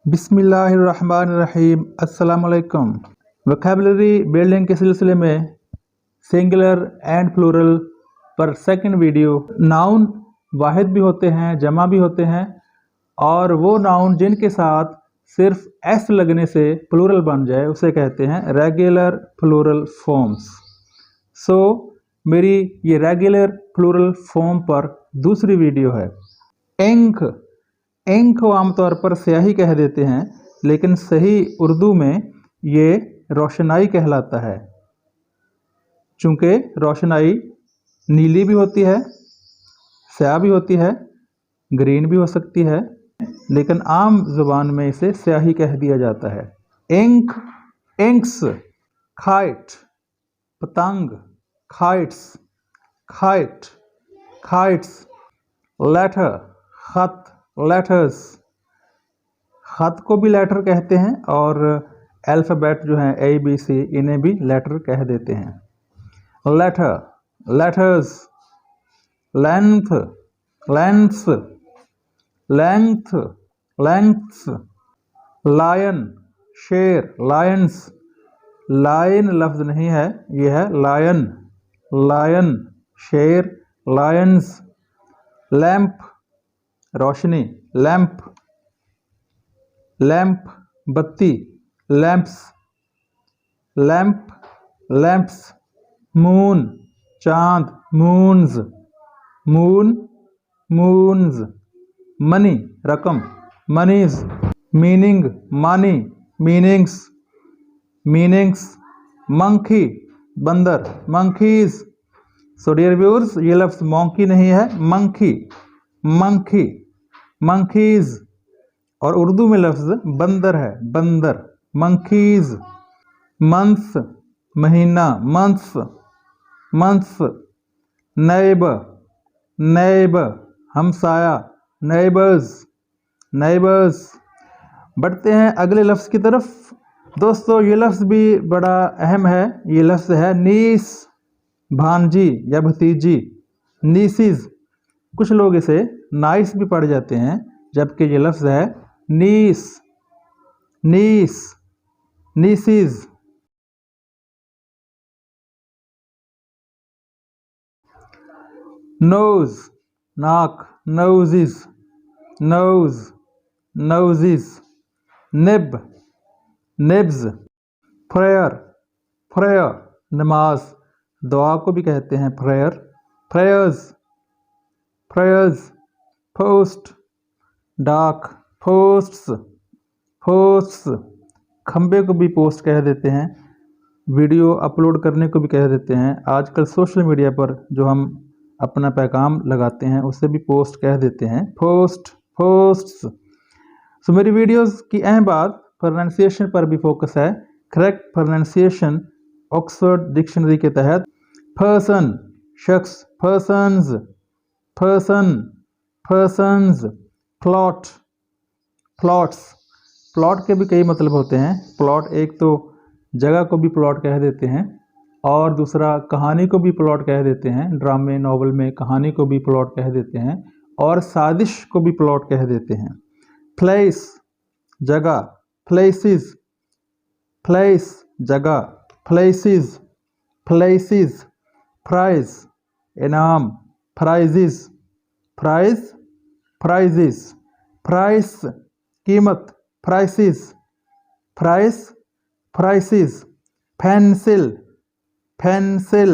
बिस्मिल्लाहिर्रहमानिर्रहीम। अस्सलाम वालेकुम। वोकैबुलरी बिल्डिंग के सिलसिले में सिंगुलर एंड प्लूरल पर सेकंड वीडियो। नाउन वाहिद भी होते हैं, जमा भी होते हैं, और वो नाउन जिनके साथ सिर्फ एस लगने से प्लूरल बन जाए उसे कहते हैं रेगुलर प्लूरल फॉर्म्स। सो मेरी ये रेगुलर प्लूरल फॉर्म पर दूसरी वीडियो है। इंक इंक को आमतौर पर स्याही कह देते हैं, लेकिन सही उर्दू में ये रोशनाई कहलाता है। चूँकि रोशनाई नीली भी होती है, स्याह भी होती है, ग्रीन भी हो सकती है, लेकिन आम जुबान में इसे स्याही कह दिया जाता है। इंक, इंक्स, खाइट, पतंग, खाइट्स, खाइट, खाइट्स, लेटर, खत, लेटर्स। खत को भी लेटर कहते हैं और अल्फ़ाबेट जो हैं ABC इन्हें भी लेटर कह देते हैं। Letter, letters, length, lengths, length, lengths, lion, शेर, लायंस। लायन लफ्ज़ नहीं है, यह है लायन, लायन, शेर, लायंस। लैंप, रोशनी, लैंप, लैंप, बत्ती, लैंप्स, लैंप, लैंप्स। मून, चांद, मून्स, मून, मून्स। मनी, रकम, मनीज। मीनिंग, मानी, मीनिंग्स, मीनिंग्स। मंकी, बंदर, मंकीज। सो डियर व्यूअर्स, ये लफ्ज़ मंकी नहीं है, मंकी, मंकी, मंकीज। और उर्दू में लफ्ज़ बंदर है, बंदर, मंकीज। मंथ, महीना, मंथ्स, मंथ्स। नैब, नैब, हमसाया, नेबर्स, नेबर्स। बढ़ते हैं अगले लफ्ज़ की तरफ। दोस्तों, ये लफ्ज़ भी बड़ा अहम है। ये लफ्ज़ है नीस, भांजी या भतीजी, नीसीज। कुछ लोग इसे नाइस भी पढ़ जाते हैं, जबकि ये लफ्ज़ है नीस, नीस, नीसीज। नोज, नाक, noses, nose, noses. Nib, nibs. Prayer, prayer, नमाज, दुआ को भी कहते हैं प्रेयर, प्रेयर्स, प्रेयर्स। पोस्ट, डाक, पोस्ट्स, पोस्ट्स। खंबे को भी पोस्ट कह देते हैं, वीडियो अपलोड करने को भी कह देते हैं। आजकल सोशल मीडिया पर जो हम अपना पैगाम लगाते हैं उसे भी पोस्ट कह देते हैं, पोस्ट, पोस्ट्स। सो मेरी वीडियोस की अहम बात प्रोनाउंसिएशन पर भी फोकस है। करेक्ट प्रोनाउंसिएशन ऑक्सफोर्ड डिक्शनरी के तहत पर्सन, शख्स, persons, person, persons. Plot, plots. Plot के भी कई मतलब होते हैं। प्लॉट एक तो जगह को भी प्लॉट कह देते हैं, और दूसरा कहानी को भी प्लॉट कह देते हैं। ड्रामे, नॉवल में कहानी को भी प्लॉट कह देते हैं, और साजिश को भी प्लॉट कह देते हैं। प्लेस, जगह, प्लेसिस, प्लेस, जगह, प्लेसिस, प्लेसिस। प्राइज, इनाम, प्राइजिस, प्राइज, प्राइजिस। प्राइस, कीमत, prices, price, prices. Pencil, pencil,